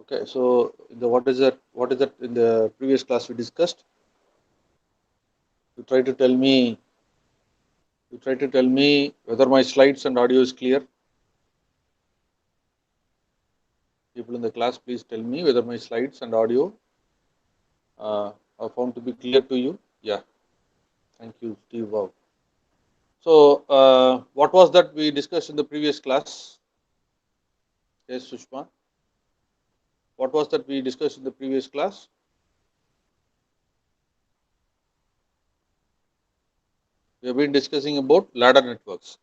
Okay, so what is that? What is that in the previous class we discussed? You try to tell me. You try to tell me whether my slides and audio is clear. People in the class, please tell me whether my slides and audio are found to be clear to you. Yeah, thank you, Steve. Wow. So, what was that we discussed in the previous class? Yes, Sushma. What was that we discussed in the previous class? We have been discussing about ladder networks.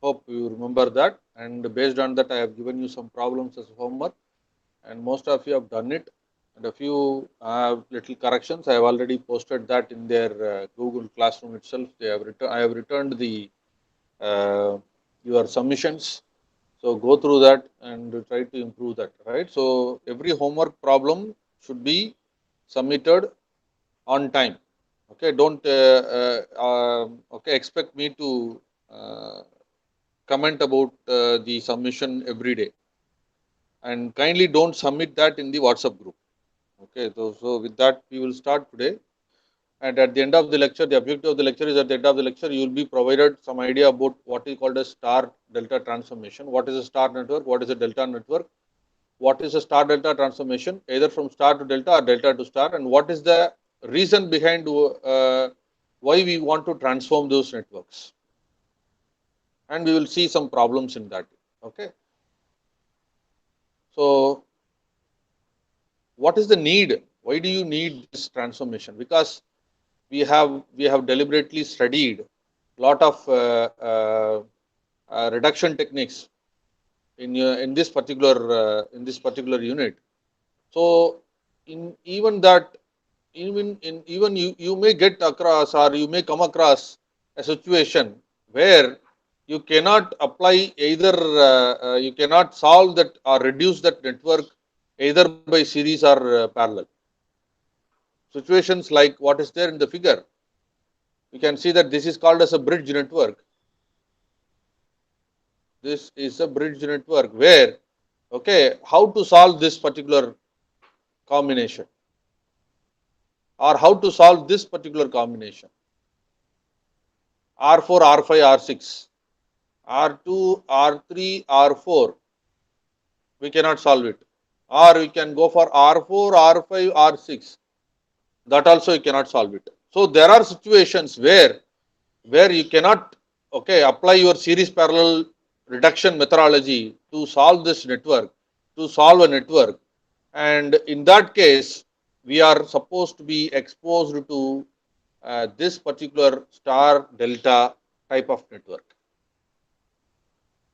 Hope you remember that. And based on that, I have given you some problems as homework, and most of you have done it. And a few little corrections. I have already posted that in their Google Classroom itself. They have I have returned the your submissions. So go through that and try to improve that. Right. So every homework problem should be submitted on time. Okay. Don't okay expect me to comment about the submission every day, and kindly don't submit that in the WhatsApp group. Okay, so with that we will start today. And at the end of the lecture, the objective of the lecture is at the end of the lecture, you will be provided some idea about what is called a star delta transformation. What is a star network? What is a delta network? What is a star delta transformation, either from star to delta or delta to star, and what is the reason behind why we want to transform those networks? And we will see some problems in that. Okay. So, what is the need? Why do you need this transformation? Because we have deliberately studied a lot of reduction techniques in this particular unit. So in even that even you may get across, or you may come across a situation where you cannot apply either you cannot solve that or reduce that network either by series or parallel. Situations like what is there in the figure, you can see that this is called as a bridge network. This is a bridge network where, okay, how to solve this particular combination, or how to solve this particular combination, R4, R5, R6, R2, R3, R4, we cannot solve it. Or we can go for R4, R5, R6, that also you cannot solve it. So there are situations where you cannot, okay, apply your series parallel reduction methodology to solve this network, to solve a network. And in that case, we are supposed to be exposed to this particular star delta type of network.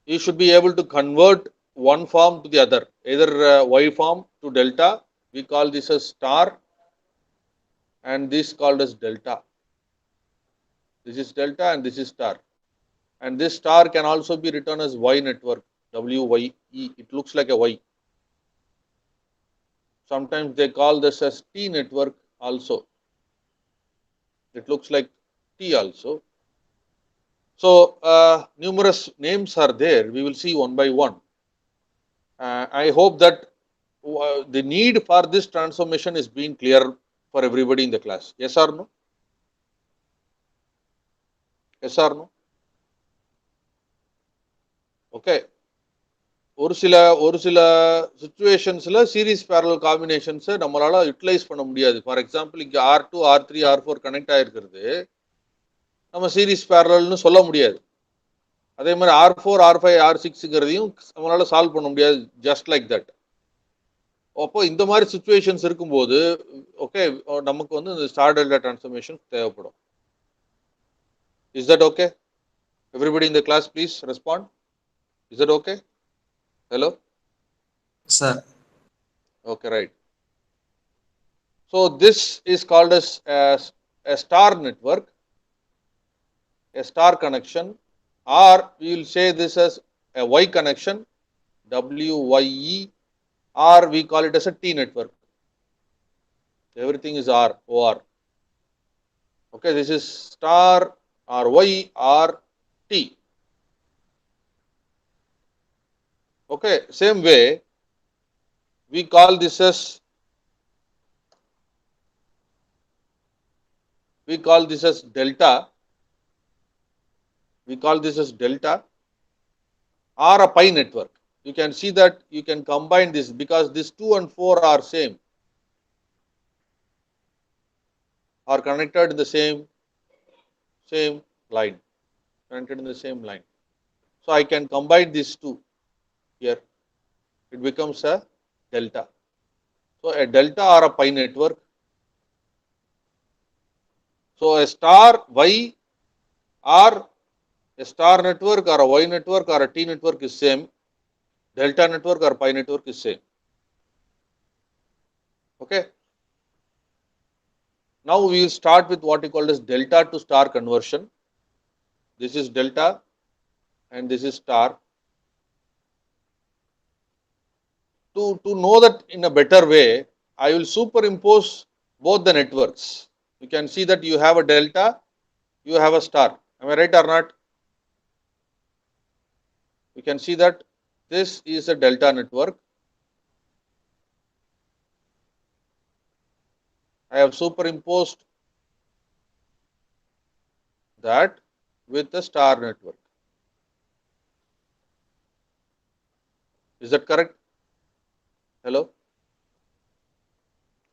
You should be able to convert one form to the other, either Y form to delta. We call this as star, and this called as delta. This is delta and this is star. And this star can also be written as Y network, WYE. It looks like a Y. Sometimes they call this as T network also. It looks like T also. So numerous names are there. We will see one by one. I hope that the need for this transformation is being clear for everybody in the class. Yes or no? Yes or no? Okay. ஒரு சில சுச்சுவேஷன்ஸ்ல series parallel காம்பினேஷன்ஸை நம்மளால utilise பண்ண முடியாது. For example இங்கே R2, R3, R4 connect ஆகிருக்கிறது நம்ம series பேரலல்னு சொல்ல முடியாது. அதே மாதிரி R4, R5, R6ங்கிறதையும் நம்மளால சால்வ் பண்ண முடியாது ஜஸ்ட் லைக் தட். அப்போ இந்த மாதிரி சுச்சுவேஷன்ஸ் இருக்கும்போது ஓகே நமக்கு வந்து இந்த ஸ்டார் டெல்டா டிரான்ஸ்ஃபர்மேஷன் தேவைப்படும். Is that okay? Everybody in the class please respond. Is that okay? Hello? Sir. Okay, right. So this is called as a star network, a star connection, or we will say this as a Y connection, WYE, or we call it as a T network. Everything is R, OR. Okay, this is star or Y or T. Okay, same way, we call this as delta. We call this as delta or a pi network. You can see that you can combine this because this 2 and 4 are same, are connected in the same line, connected in the same line. So I can combine these two here. It becomes a delta. So a delta or a pi network. So a star Y or a star network or a Y network or a T network is same. Delta network or pi network is same. Okay. Now we will start with what we call as delta to star conversion. This is delta and this is star. To know that in a better way, I will superimpose both the networks. You can see that you have a delta, you have a star. Am I right or not? You can see that this is a delta network. I have superimposed that with the star network. Is that correct? Hello?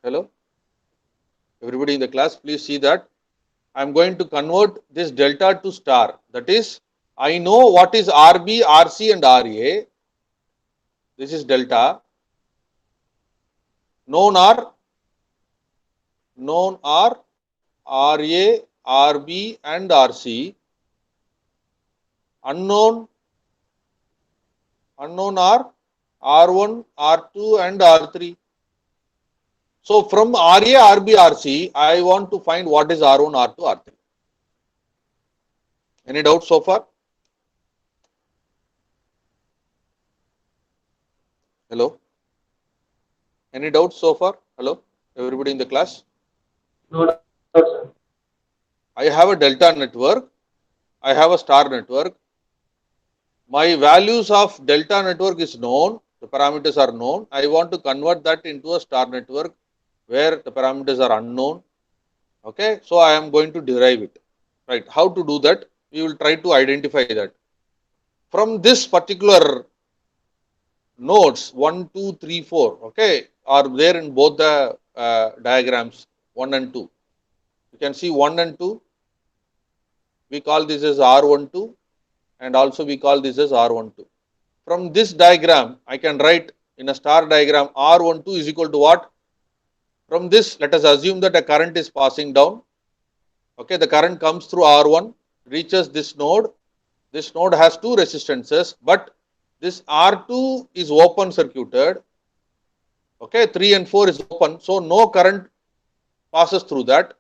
Hello? Everybody in the class, please see that. I am going to convert this delta to star. That is, I know what is RB, RC and RA. This is delta. Known are RA, RB and RC. Unknown are R1, R2 and R3. So from RA, RB, RC, I want to find what is R1, R2, R3. Any doubts so far? Hello? Any doubts so far? Hello? Everybody in the class? No doubt, sir. I have a delta network. I have a star network. My values of delta network is known. The parameters are known. I want to convert that into a star network where the parameters are unknown. Okay, so I am going to derive it. Right, how to do that? We will try to identify that. From this particular nodes 1, 2, 3, 4, okay, are there in both the diagrams 1 and 2. You can see 1 and 2. We call this as R12 and also we call this as R12. From this diagram, I can write in a star diagram R12 is equal to what? From this, let us assume that a current is passing down. Okay, the current comes through R1, reaches this node. This node has two resistances, but this R2 is open circuited. Okay, 3 and 4 is open, so no current passes through that.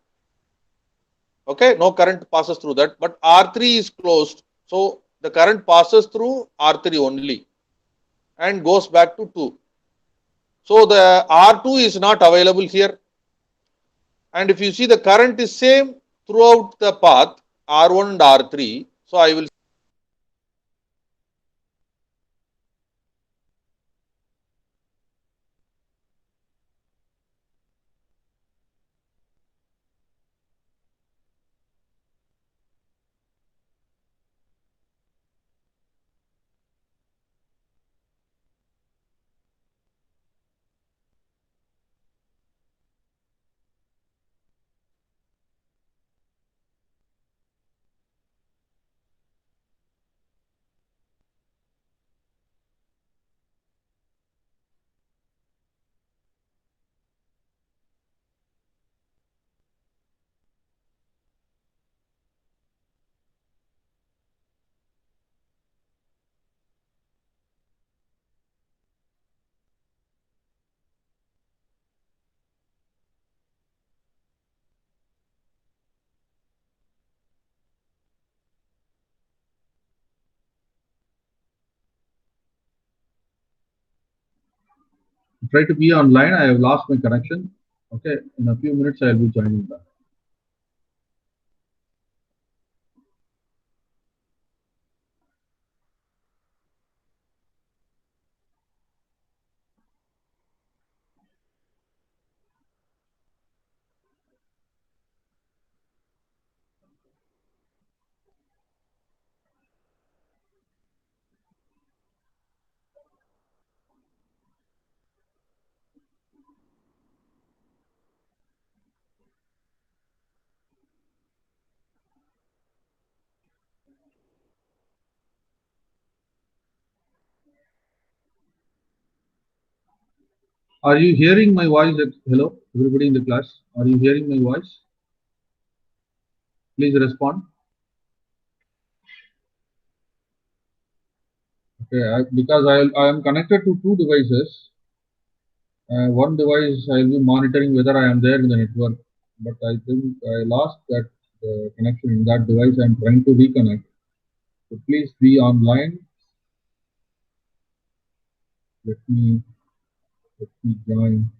Okay, no current passes through that, but R3 is closed, so the current passes through R3 only and goes back to 2. So the R2 is not available here. And if you see the current is same throughout the path R1 and R3, so I will try to be online. I have lost my connection. Okay, in a few minutes I will be joining back. Are you hearing my voice? Hello, everybody in the class. Are you hearing my voice? Please respond. Okay, because I am connected to two devices. One device I will be monitoring whether I am there in the network, but I think I lost that connection in that device. I am trying to reconnect. So please be online. Let me join.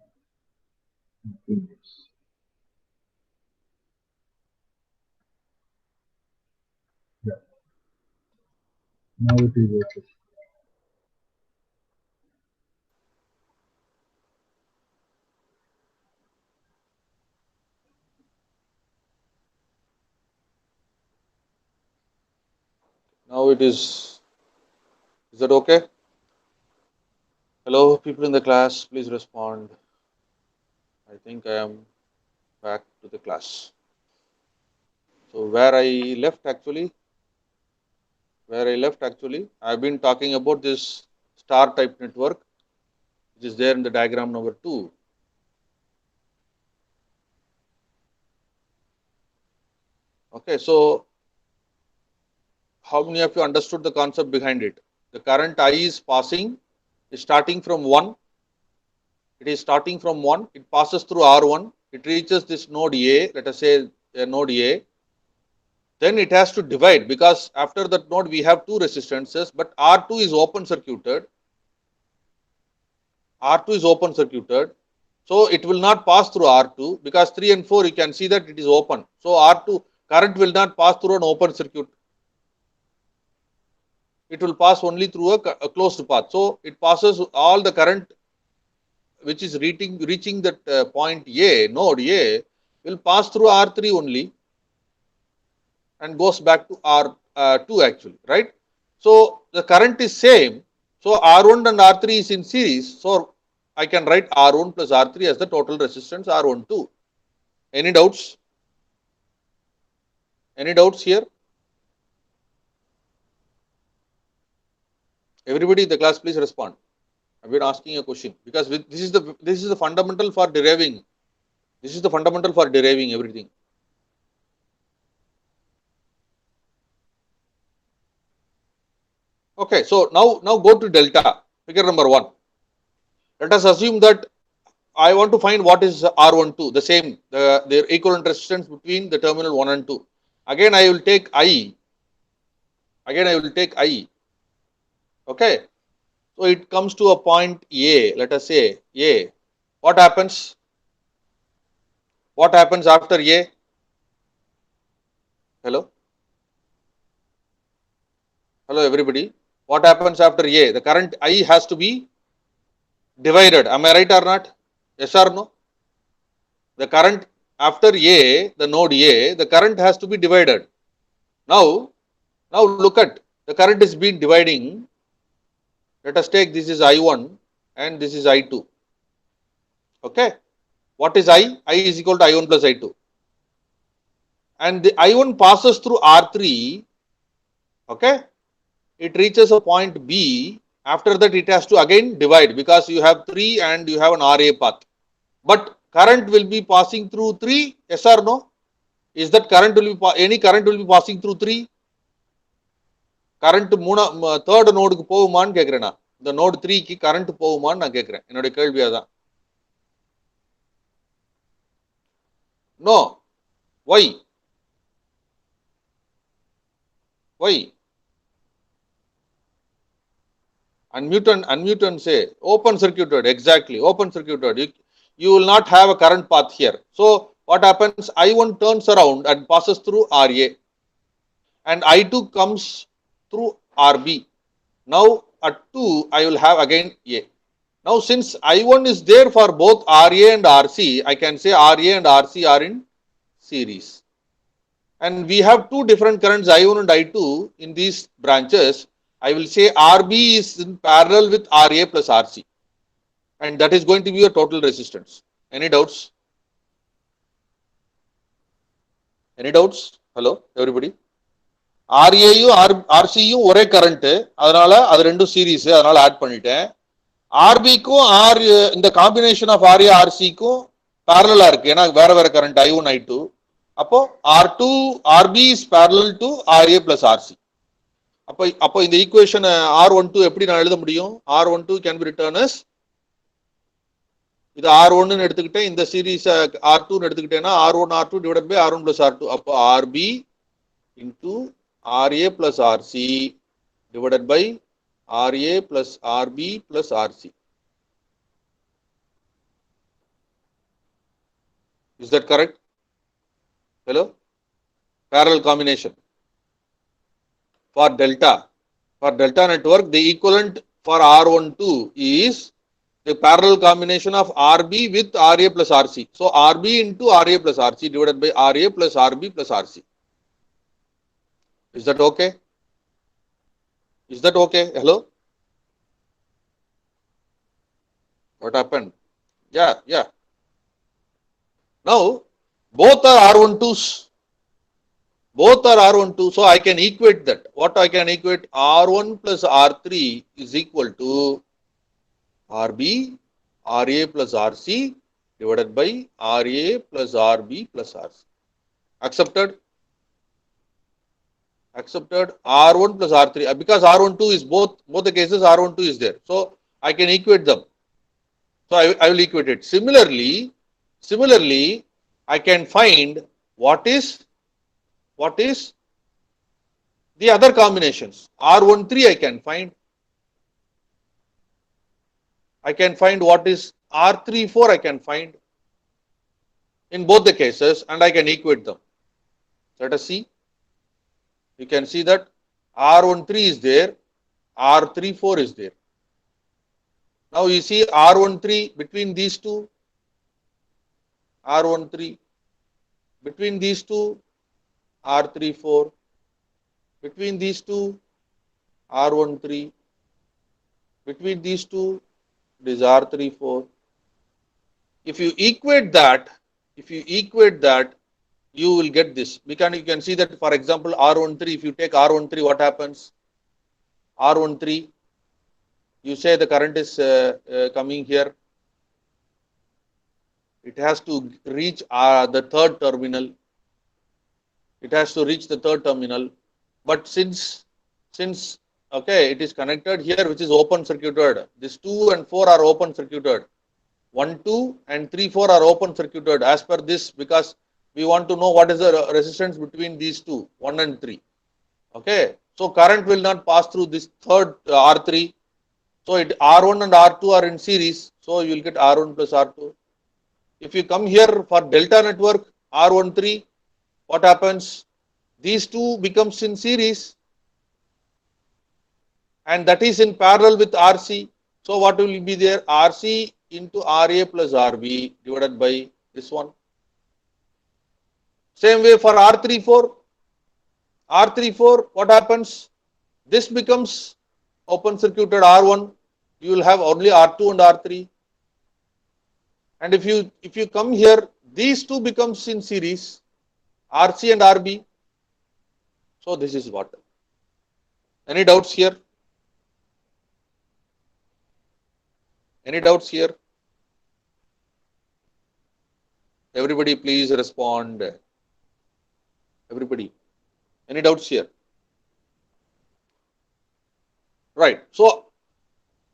Yeah, now it is okay. Now it is. Is that okay? Hello, people in the class, please respond. I think I am back to the class. So where I left actually, I've been talking about this star type network, which is there in the diagram number 2. Okay, so how many of you understood the concept behind it? The current I is passing, is starting from 1. It is starting from 1. It passes through R1. It reaches this node A, let us say node A. Then it has to divide, because after that node we have two resistances, but R2 is open circuited. R2 is open circuited. So it will not pass through R2, because 3 and 4 you can see that it is open. So R2 current will not pass through an open circuit. It will pass only through a closed path. So it passes all the current which is reaching that point A, node A, will pass through R3 only and goes back to R2 actually, right? So the current is same. So R1 and R3 is in series. So I can write R1 plus R3 as the total resistance R12. Any doubts? Any doubts here? Everybody in the class, please respond. I've been asking a question because this is the fundamental for deriving. This is the fundamental for deriving everything. Okay, so now go to delta, figure number 1. Let us assume that I want to find what is R12, the same, the equivalent resistance between the terminal 1 and 2. Again, I will take I. Okay, so it comes to a point A, let us say A. What happens? What happens after A? Hello? Hello, everybody. What happens after A? The current I has to be divided. Am I right or not? Yes or no? The current after A, the node A, the current has to be divided. Now look at the current is being dividing. Let us take this is I1 and this is I2. Okay. What is I? I is equal to I1 plus I2. And the I1 passes through R3. Okay. It reaches a point B. After that, it has to again divide because you have 3 and you have an RA path. But current will be passing through 3. Yes or no? Is that current will be any current will be passing through 3? Current third node க்கு போகுமான்னு கேக்குறேன். இந்த note 3 க்கு current போகுமான்னு நான் கேக்குறேன். என்னோட கேள்வி அதான். No. Why? Unmute and say open circuited. Exactly, open circuited. You will not have a current path here. So what happens? I1 turns around and passes through RA, and I2 comes through RB. Now at 2 I will have again A. Now since I1 is there for both RA and RC, I can say RA and RC are in series. And we have two different currents I1 and I2 in these branches. I will say RB is in parallel with RA plus RC. And that is going to be a total resistance. Any doubts? Any doubts? Hello, everybody? RA யும் RC யும் ஒரே current, அதனால அது ரெண்டும் series, அதனால add பண்ணிட்டேன். ஆர்பிக்கும் R இந்த combination of RA ஆர்சிக்கும் பேரலா இருக்கு, ஏன்னா வேற வேற கரண்ட் I1 I2. அப்போ R2 RB is parallel to RA plus RC. அப்போ இந்த ஈக்குவேஷன் R12 எப்படி நான் எழுத முடியும்? R12 can be return as, இது R1 எடுத்துக்கிட்டேன், இந்த சீரிஸ் R2 எடுத்துக்கிட்டேன்னா R1 R2 divided by R1 plus R2. அப்போ RB into RA plus RC divided by RA plus RB plus RC. Is that correct? Hello? Parallel combination. For delta network, the equivalent for R12 is the parallel combination of RB with RA plus RC. So RB into RA plus RC divided by RA plus RB plus RC. Is that okay? Is that okay? Hello? What happened? Yeah. Now, both are R12s. So I can equate that. What I can equate? R1 plus R3 is equal to RB, RA plus RC divided by RA plus RB plus RC. Accepted? R1 plus R3, because R12 is both the cases R12 is there, so I can equate them. So I will equate it. Similarly, I can find what is the other combinations. R13 I can find what is R34 I can find in both the cases, and I can equate them. Let us see. You can see that R13 is there, R34 is there. Now you see R13 between these two, R13 between these two, R34 between these two, R13 between these two, it is R34. If you equate that, you will get this. You can see that, for example, R13, if you take R13, what happens? R13, you say the current is coming here. It has to reach the third terminal. But since okay, it is connected here, which is open circuited. This 2 and 4 are open circuited. 1, 2 and 3, 4 are open circuited as per this, because we want to know what is the resistance between these two, 1 and 3. Okay, so current will not pass through this third R3. So R1 and R2 are in series, so you will get R1 plus R2. If you come here for delta network, R13, what happens? These two becomes in series, and that is in parallel with RC. So what will be there? RC into RA plus RB divided by this one. Same way for R34, what happens? This becomes open circuited R1. You will have only R2 and R3. And if you come here, these two becomes in series, RC and RB. So this is what. Any doubts here? Everybody please respond. Everybody. Any doubts here? Right. So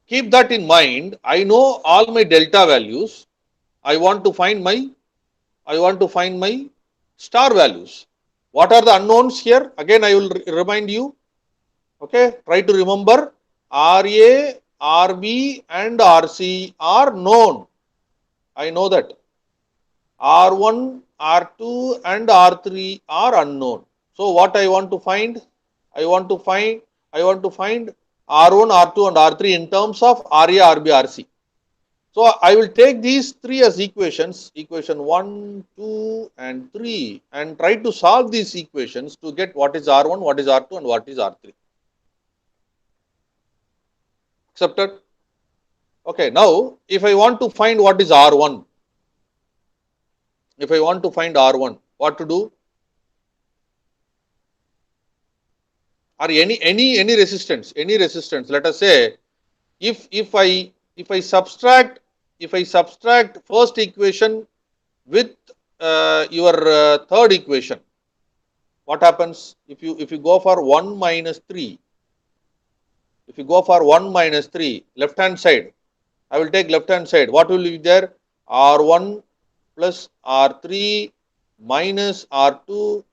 keep that in mind. I know all my delta values. I want to find my star values. What are the unknowns here? Again, I will remind you. Okay, try to remember. RA, RB and RC are known. I know that. R1, R2 and R3 are unknown. So what I want to find? I want to find R1, R2 and R3 in terms of RA, RB, RC. So I will take these three as equations, equation 1, 2 and 3, and try to solve these equations to get what is R1, what is R2 and what is R3. Accepted? Okay, now if I want to find what is R1, what to do? Or any resistance, let us say, if I if I subtract first equation with your third equation, what happens? If you go for 1 minus 3, if you go for 1 minus 3, left hand side, I will take left hand side. What will be there? R1 plus R3 minus R2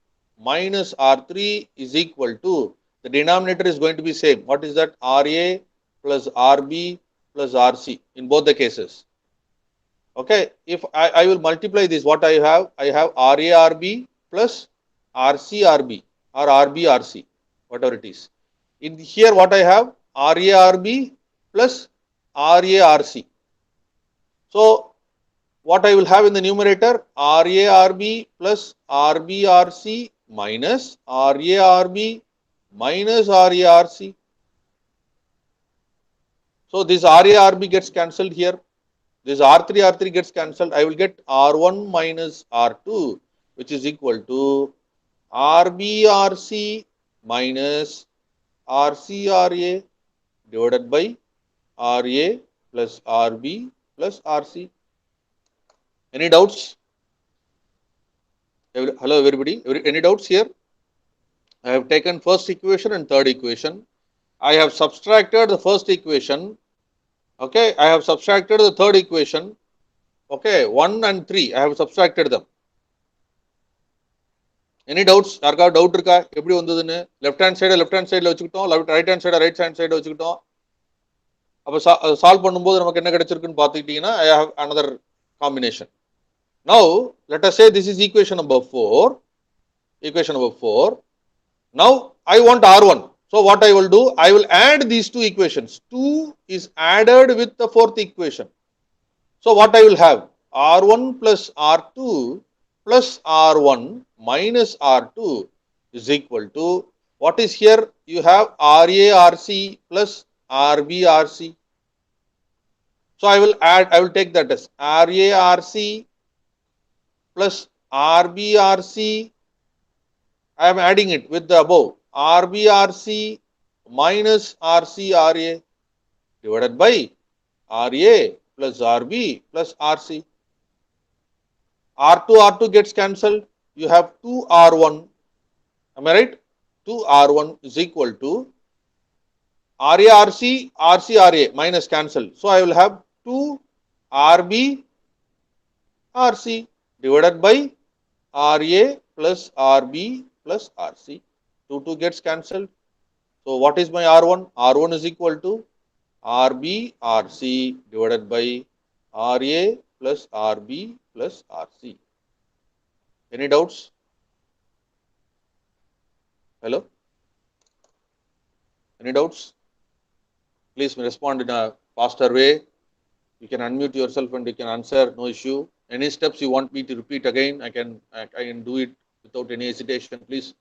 minus R3 is equal to, the denominator is going to be same. What is that? RA plus RB plus RC in both the cases. Okay, if I will multiply this, what I have RARB plus RCRB or RBRC, whatever it is. In here, what I have RARB plus RARC. So, what I will have in the numerator, RARB plus RBRC minus RARB minus RARC. So, this RARB gets cancelled here. This R3 gets cancelled. I will get R1 minus R2, which is equal to RBRC minus RCRA divided by RA plus RB plus RC. Any doubts? Hello everybody. Any doubts here? I have taken first equation and third equation. I have subtracted the first equation. Okay, I have subtracted the third equation. Okay, 1 and 3, I have subtracted them. Any doubts? யாருக்கா doubt இருக்கா எப்படி வந்ததுன்னு? Left hand சைடில் வச்சுக்கிட்டோம், right hand சைடை வச்சுக்கிட்டோம். அப்போ solve பண்ணும்போது நமக்கு என்ன கிடைச்சிருக்குன்னு பார்த்துக்கிட்டீங்கன்னா I have another combination. Now let us say this is equation number 4. Now I want R1. So what I will do? I will add these two equations. 2 is added with the fourth equation. So what I will have? R1 plus R2 plus R1 minus R2 is equal to, what is here? You have RARC plus RBRC. So I will take that as RARC plus RBRC. I am adding it with the above. RBRC minus RCRA divided by RA plus RB plus RC. R2 gets cancelled. You have 2R1. Am I right? 2R1 is equal to RARC, RCRA minus cancel. So I will have 2RB RC divided by RA plus RB plus RC. 2 gets cancelled. So what is my R1? R1 is equal to RB RC divided by RA plus RB plus RC. Any doubts? Hello? Any doubts? Please respond in a faster way. You can unmute yourself and you can answer, no issue. Any steps you want me to repeat again, I can do it without any hesitation. Please,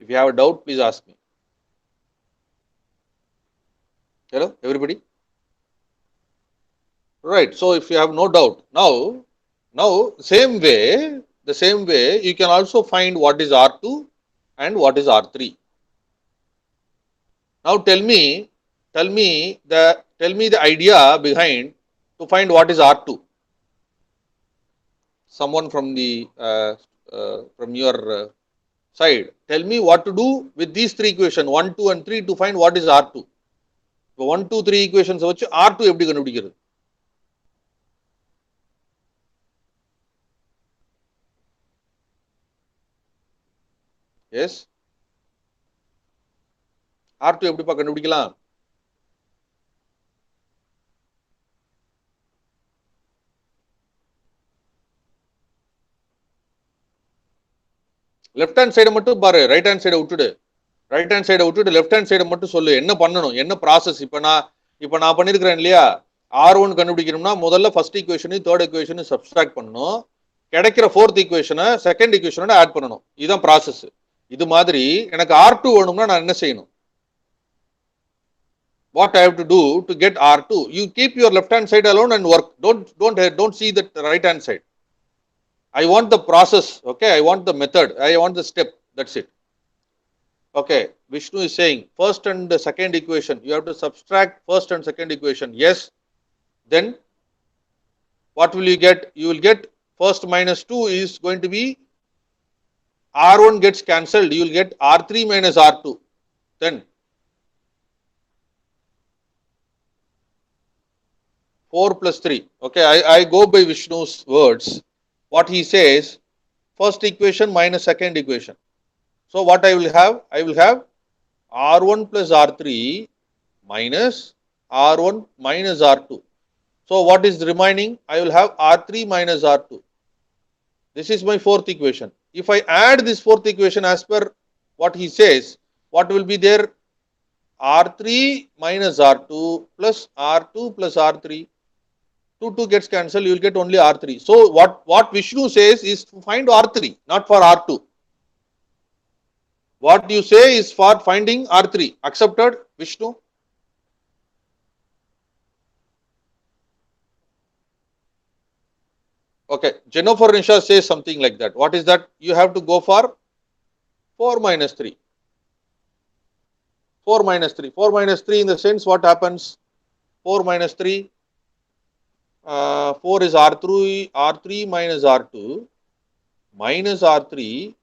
if you have a doubt, please ask me. Hello, everybody? Right. So if you have no doubt, now the same way you can also find what is R2 and what is R3. Now tell me the idea behind to find what is R2. Someone from the from your side, tell me what to do with these three equations 1, 2 and 3 to find what is R2. So 1, 2, 3 equations வச்சு R2 எப்படி கண்டுபிடிக்கிறது? Yes, R2 எப்படிப்பா கண்டுபிடிக்கலாம்? Left hand சைடை மட்டும் பாரு, right hand சைடை விட்டுடு. லெஃப்ட் ஹேண்ட் சைடை மட்டும் சொல்லு, என்ன பண்ணணும், என்ன ப்ராசஸ். இப்போ நான் பண்ணிருக்கிறேன் இல்லையா, R1 கண்டுபிடிக்கணும்னா முதல்ல ஃபர்ஸ்ட் ஈக்குவேஷனையும் தேர்ட் ஈக்குவேஷனையும் சப்ஸ்ட்ராக்ட் பண்ணணும். கிடைக்கிற ஃபோர்த் ஈக்குவேஷனை செகண்ட் ஈக்குவேஷனோட ஆட் பண்ணணும். இதுதான் ப்ராசஸ். இது மாதிரி எனக்கு R2 வேணும்னா நான் என்ன செய்யணும்? What I have to do to get R2? You keep your left hand side alone and work. Don't see that right hand side. I want the process. Okay, I want the method. I want the step. That's it. Okay, Vishnu is saying first and the second equation. You have to subtract first and second equation. Yes, then what will you get? You will get first minus 2 is going to be R1 gets cancelled. You will get R3 minus R2. Then 4 plus 3. Okay, I go by Vishnu's words. What he says, first equation minus second equation. So what I will have? I will have R1 plus R3 minus R1 minus R2. So what is remaining? I will have R3 minus R2. This is my fourth equation. If I add this fourth equation as per what he says, what will be there? R3 minus R2 plus R2 plus R3. 2 gets cancelled, you will get only R3. So what Vishnu says is to find R3, not for R2. What you say is for finding R3. Accepted, Vishnu? Okay, Jennifer Nisha says something like that. What is that? You have to go for 4 minus 3. 4 minus 3. 4 minus 3 in the sense what happens? 4 minus 3. 4 is R3 minus R2 minus R3.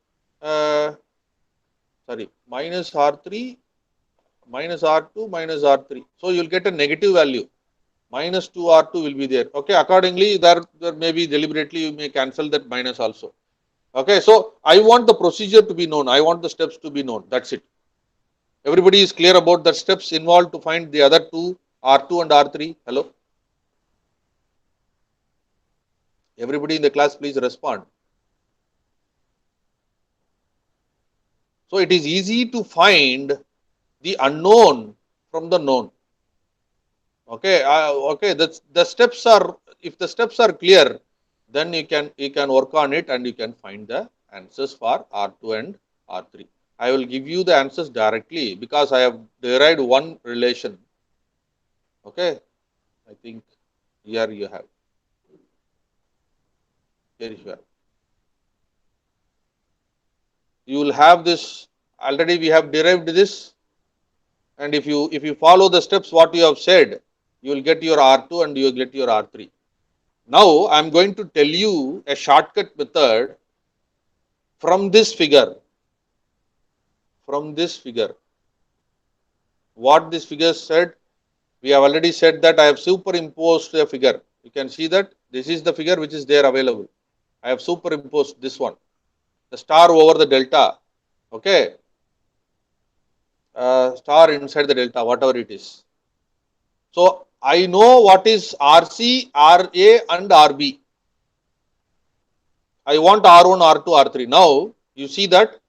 Minus R3 minus R2 minus R3. So you will get a negative value. Minus 2 R2 will be there. Okay, accordingly, there may be deliberately you may cancel that minus also. Okay, so I want the procedure to be known. I want the steps to be known. That's it. Everybody is clear about the steps involved to find the other two, R2 and R3. Hello? Everybody in the class, please respond. So it is easy to find the unknown from the known. Okay, okay. The steps are, if the steps are clear, then you can work on it and you can find the answers for R2 and R3. I will give you the answers directly because I have derived one relation. Okay, I think here you have. Here you have. You will have this already. We have derived this, and if you follow the steps what you have said, you will get your R2 and you will get your R3. Now I am going to tell you a shortcut method from this figure. From this figure, what this figure said, we have already said that I have superimposed a figure. You can see that this is the figure which is there available. I have superimposed this one, the star over the delta. Okay, star inside the delta, whatever it is. So I know what is RC, RA and RB. I want R1, R2, R3. Now you see that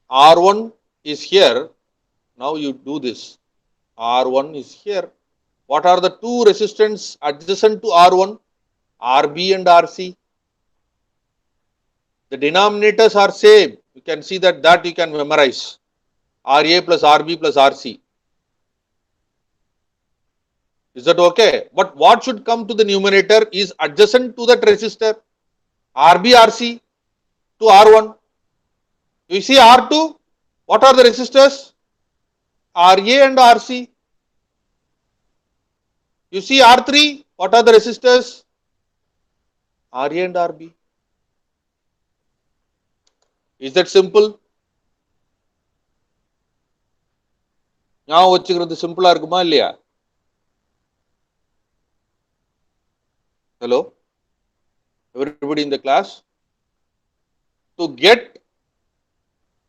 R1 is here. Now you do this. R1 is here. What are the two resistance adjacent to R1? RB and RC. The denominators are same. You can see that you can memorize. RA plus RB plus RC. Is that okay? But what should come to the numerator is adjacent to that resistor. RB, RC to R1. You see R2. What are the resistors? RA and RC. You see R3. What are the resistors? RA and RB. Is that simple? ஞாபகம் வச்சுக்கிறது சிம்பிளா இருக்குமா இல்லையா? Hello, everybody in the class. To get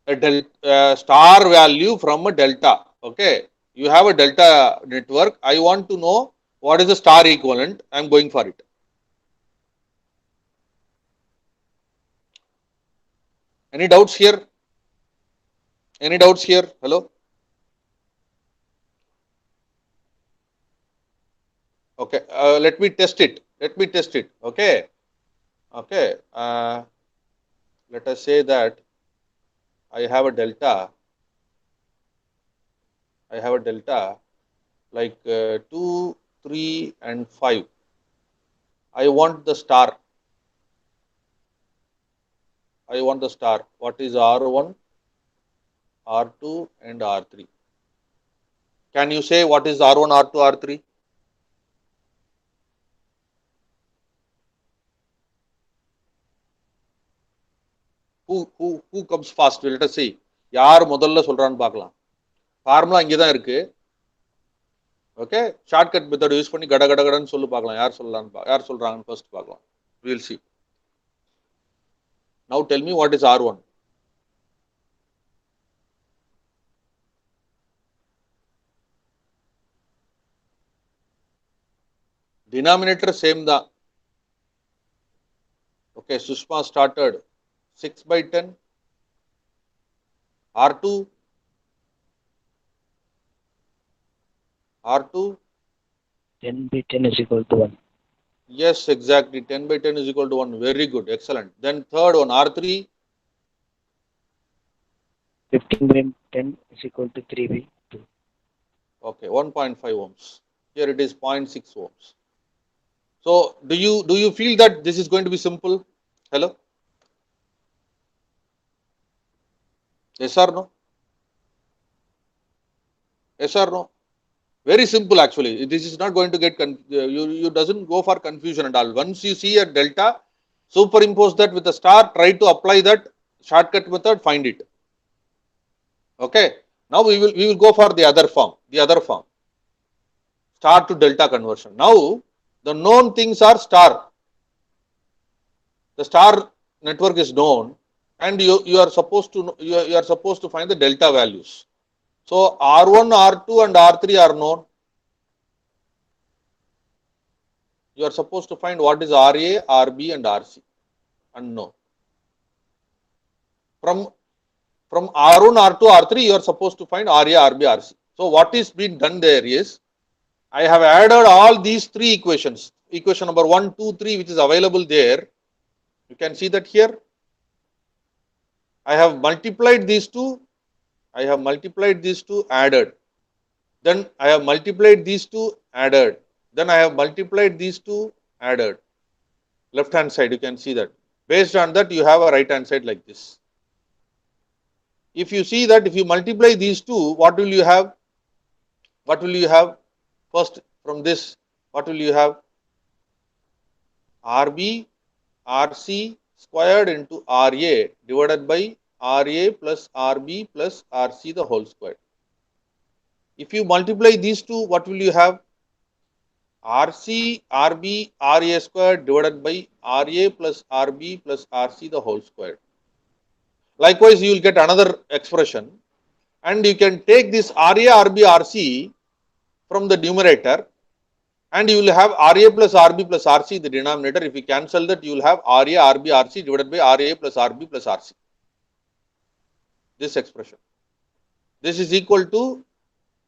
a star value from a delta, okay, you have a delta network. I want to know what is the star equivalent. I am going for it. Any doubts here? Any doubts here? Hello? Okay, let me test it. Let me test it. Okay. Okay. Let us say that I have a delta. I have a delta like 2, 3 and 5. I want the star. I want the star. What is R1, R2 and R3? Can you say what is R1, R2, R3? who comes fast? Let us see. யார் முதல்ல சொல்றான்னு பார்க்கலாம். Formula இங்கே தான் இருக்கு. Okay, shortcut method use பண்ணி கட கட கடன்னு சொல்லி பார்க்கலாம். யார் சொல்றாங்கன்னு ஃபர்ஸ்ட் பார்க்கலாம். We will see. Now tell me what is R1. Denominator same தான். Okay, Sushma started 6 by 10. R2 10 by 10 is equal to 1. Yes, exactly. 10 by 10 is equal to 1. Very good. Excellent. Then third one, R3. 15 by 10 is equal to 3 by 2. Okay, 1.5 ohms. Here it is 0.6 ohms. So do you feel that this is going to be simple? Hello? Yes or no? Yes or no? Very simple actually. This is not going to get you doesn't go for confusion at all. Once you see a delta, superimpose that with a star, try to apply that shortcut method, find it. Okay. Now we will go for the other form. Star to delta conversion. Now the known things are star. The star network is known, and you are supposed to find the delta values. So R1, R2 and R3 are known. You are supposed to find what is RA, RB and RC. Unknown. From R1, R2, R3 you are supposed to find RA, RB, RC. So what is being done there is, I have added all these three equations. Equation number 1, 2, 3 which is available there. You can see that here. I have multiplied these two. Added. Then I have multiplied these two, added. Then I have multiplied these two, added. Left hand side, you can see that. Based on that, you have a right hand side like this. If you see that, if you multiply these two, what will you have? First, from this, what will you have? RB, RC squared into RA divided by RA plus RB plus RC the whole square. If you multiply these two, what will you have? RC, RB, RA squared divided by RA plus RB plus RC the whole square. Likewise, you will get another expression, and you can take this RA, RB, RC from the numerator, and you will have RA plus RB plus RC in the denominator. If you cancel that, you will have RA, RB, RC divided by RA plus RB plus RC. This expression. This is equal to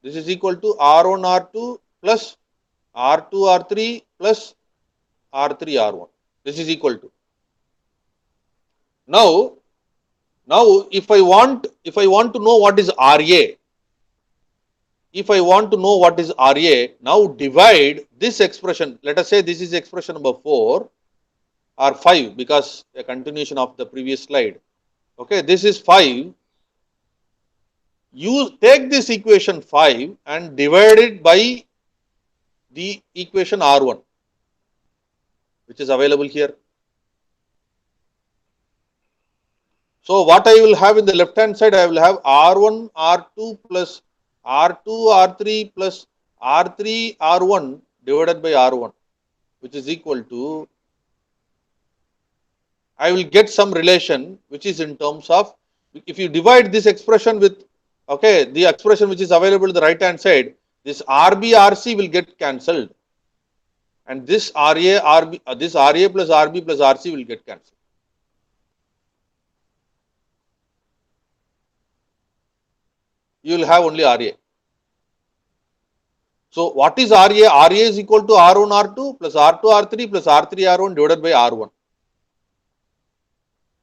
R1, R2 plus R2, R3 plus R3, R1. This is equal to. Now if I want to know what is RA, now divide this expression. Let us say this is expression number 4 or 5, because a continuation of the previous slide. Okay, this is 5. You take this equation 5 and divide it by the equation R1, which is available here. So what I will have in the left hand side, I will have R1, R2 plus R2, R3 plus R3, R1 divided by R1, which is equal to, I will get some relation which is in terms of, if you divide this expression with, okay, the expression which is available to the right hand side, this RB, RC will get cancelled, and this RA, this RA plus RB plus RC will get cancelled. You will have only RA. So what is RA? RA is equal to R1, R2 plus R2, R3 plus R3, R1 divided by R1.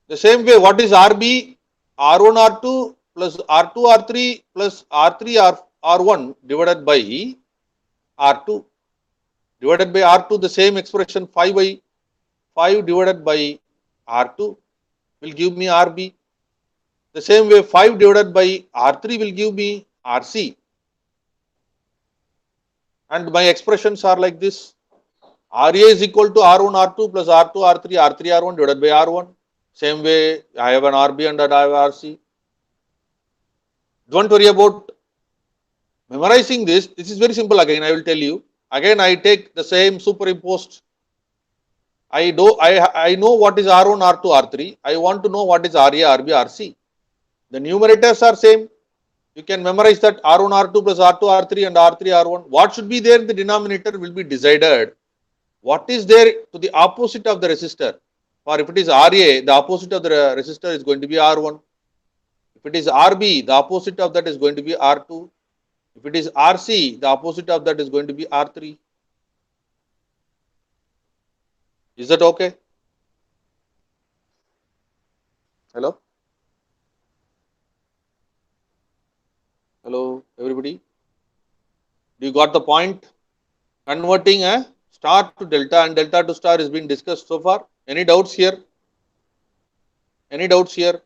The same way, what is RB? R1, R2 plus R2, R3 plus R3, R1 divided by R2. Divided by R2, the same expression 5 by 5 divided by R2 will give me RB. The same way, 5 divided by R3 will give me RC. And my expressions are like this. RA is equal to R1, R2 plus R2, R3, R3, R1 divided by R1. Same way, I have an RB and I have RC. Don't worry about memorizing this. This is very simple. Again, I will tell you. Again, I take the same superimposed. I know what is R1, R2, R3. I want to know what is RA, RB, RC. The numerators are same. You can memorize that R1, R2 plus R2, R3 and R3, R1. What should be there in the denominator will be decided. What is there to the opposite of the resistor? For if it is RA, the opposite of the resistor is going to be R1. If it is RB, the opposite of that is going to be R2. If it is RC, the opposite of that is going to be R3. Is that okay? Hello? Hello, everybody? Do you got the point? Converting a star to delta and delta to star is being discussed so far. Any doubts here? Any doubts here?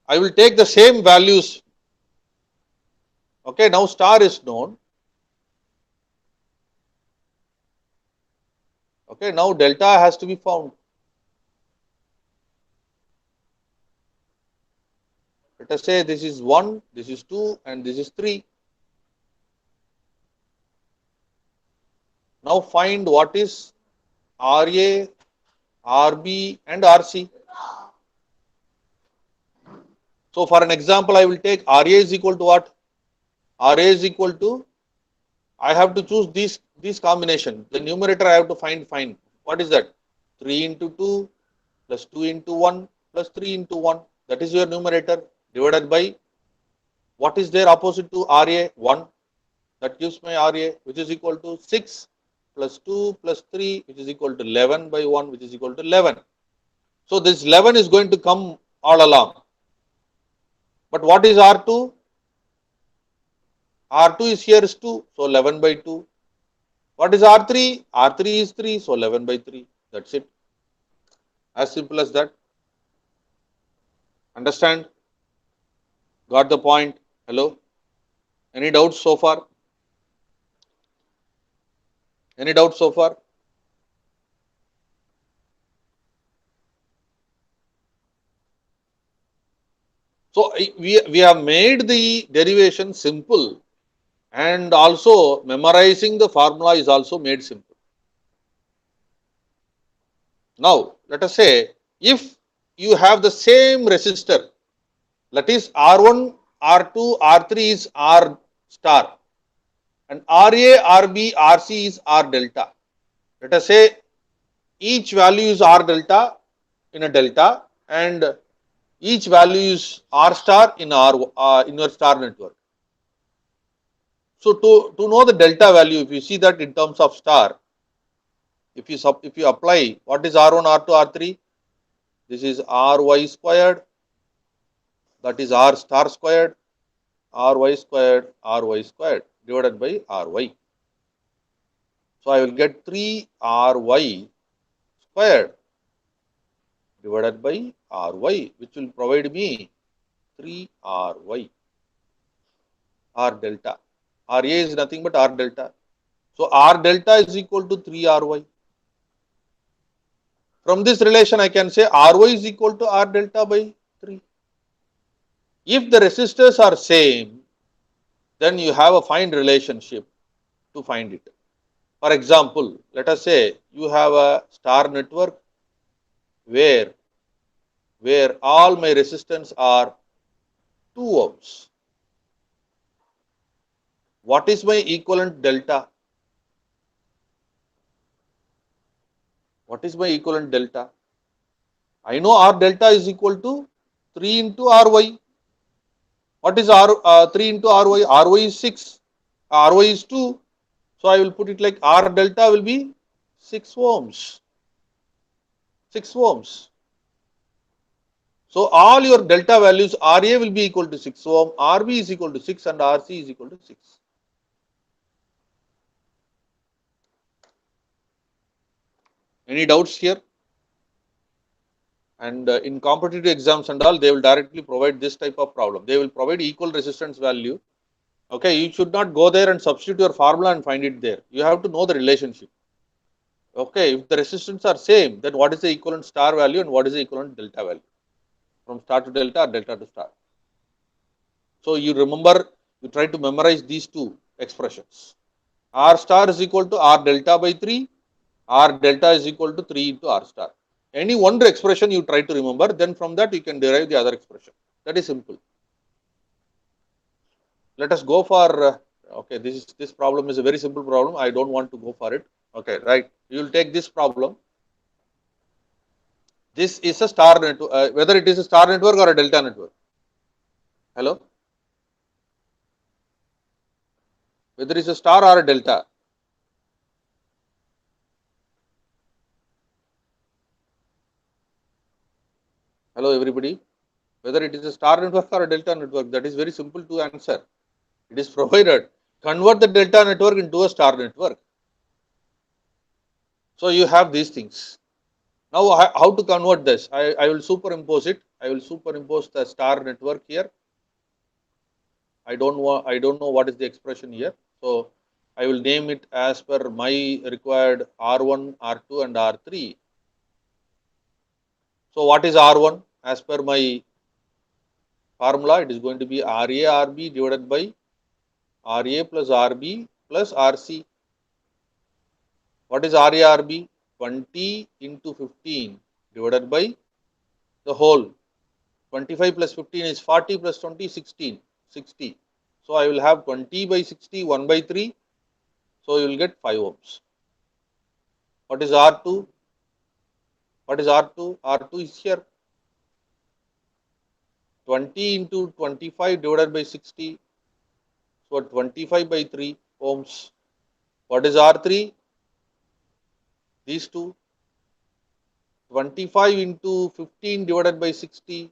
I will take the same values. Okay, now star is known. Okay, now delta has to be found. Let us say this is 1, this is 2 and this is 3. Now find what is RA, RB and RC. So for an example, I will take RA is equal to what? RA is equal to, I have to choose this combination. The numerator I have to find. What is that? 3 into 2 plus 2 into 1 plus 3 into 1. That is your numerator divided by what is there opposite to RA? 1. That gives my RA, which is equal to 6 plus 2 plus 3, which is equal to 11 by 1, which is equal to 11. So this 11 is going to come all along. But what is R2? R2 is here is 2, so 11 by 2. What is R3? R3 is 3, so 11 by 3. That's it. As simple as that. Understand? Got the point? Hello? Any doubts so far? Any doubts so far? So we have made the derivation simple, and also memorizing the formula is also made simple. Now let us say if you have the same resistor, that is R1, R2, R3 is R star and RA, RB, RC is R delta. Let us say each value is R delta in a delta and each value is R star in in your star network. So to know the delta value, if you see that in terms of star, if you apply what is R1, R2, R3, this is Ry squared, that is R star squared, Ry squared, Ry squared divided by Ry. So I will get 3Ry squared divided by Ry, which will provide me 3Ry, R delta. Ra is nothing but R delta. So R delta is equal to 3Ry. From this relation, I can say Ry is equal to R delta by 3. If the resistors are same, then you have a fine relationship to find it. For example, let us say you have a star network where all my resistance are 2 ohms. What is my equivalent delta? What is my equivalent delta? I know R delta is equal to 3 into Ry. What is 3 into Ry? Ry is 6. Ry is 2. So I will put it like R delta will be 6 ohms. 6 ohms. So all your delta values, Ra will be equal to 6 ohm, Rb is equal to 6 and Rc is equal to 6. Any doubts here? And in competitive exams and all, they will directly provide this type of problem. They will provide equal resistance value. Okay, you should not go there and substitute your formula and find it there. You have to know the relationship. Okay, if the resistance are same, then what is the equivalent star value and what is the equivalent delta value? From star to delta or delta to star. So you remember, you try to memorize these two expressions. R star is equal to R delta by 3, R delta is equal to 3 into R star. Any one expression you try to remember, then from that you can derive the other expression. That is simple. Let us go for, okay, this problem is a very simple problem. I don't want to go for it. Okay, right. You will take this problem. This is a star network, whether it is a star network or a delta network. Hello? Whether it is a star or a delta. Hello, everybody. Whether it is a star network or a delta network, that is very simple to answer. It is provided. Convert the delta network into a star network. So you have these things. Now, how to convert this? I will superimpose it. I will superimpose the star network here. I don't know what is the expression here. So I will name it as per my required R1, R2 and R3. So what is R1? As per my formula, it is going to be RA RB divided by RA plus RB plus RC. What is RA RB? 20 into 15 divided by the whole. 25 plus 15 is 40 plus 20, 16, 60. So I will have 20 by 60, 1 by 3. So you will get 5 ohms. What is R2? What is R2? R2 is here. 20 into 25 divided by 60. So 25 by 3 ohms. What is R3? These two. 25 into 15 divided by 60.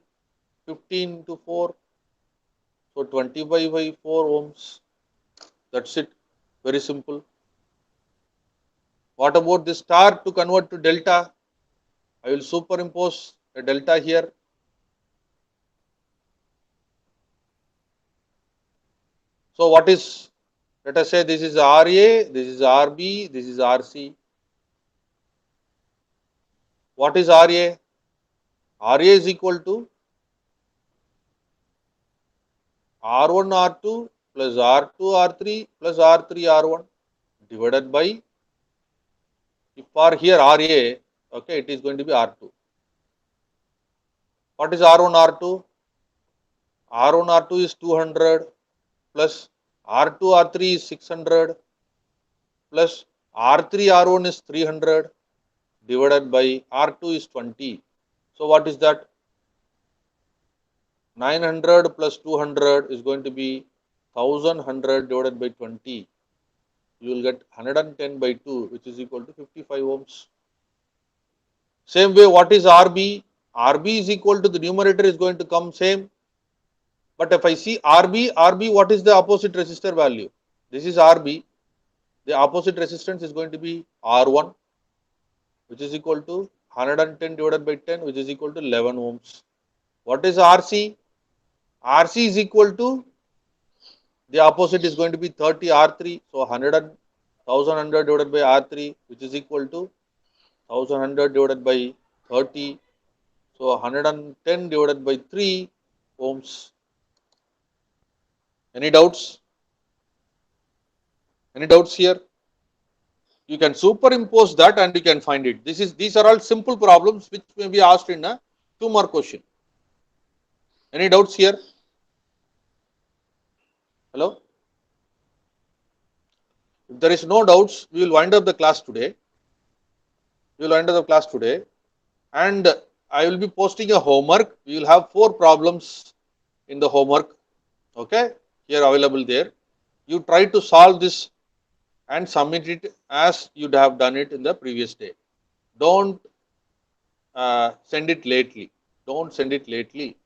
15 into 4. So 25 by 4 ohms. That's it. Very simple. What about the star to convert to delta? I will superimpose a delta here. So what is, let us say this is RA, this is RB, this is RC. What is RA? RA is equal to R1 R2 plus R2 R3 plus R3 R1 divided by, if for here RA, okay, it is going to be R2. What is R1 R2? R1 R2 is 200 plus R2 R3 is 600 plus R3 R1 is 300 divided by R2 is 20. So what is that? 900 plus 200 is going to be 1100 divided by 20. You will get 110 by 2, which is equal to 55 ohms. Same way, what is RB? RB is equal to the numerator is going to come same. But if I see RB, what is the opposite resistor value? This is RB. The opposite resistance is going to be R1, which is equal to 110 divided by 10, which is equal to 11 ohms. What is RC? RC is equal to, the opposite is going to be 30 R3. So 1100 divided by R3, which is equal to 1100 divided by 30. So 110 divided by 3 ohms. Any doubts? Any doubts here? You can superimpose that and you can find it. These are all simple problems which may be asked in a 2-mark question. Any doubts here? Hello? If there is no doubts, we will wind up the class today. And I will be posting a homework. We will have 4 problems in the homework. Okay, here available there. You try to solve this and submit it as you'd have done it in the previous day. Don't send it lately. Don't send it lately.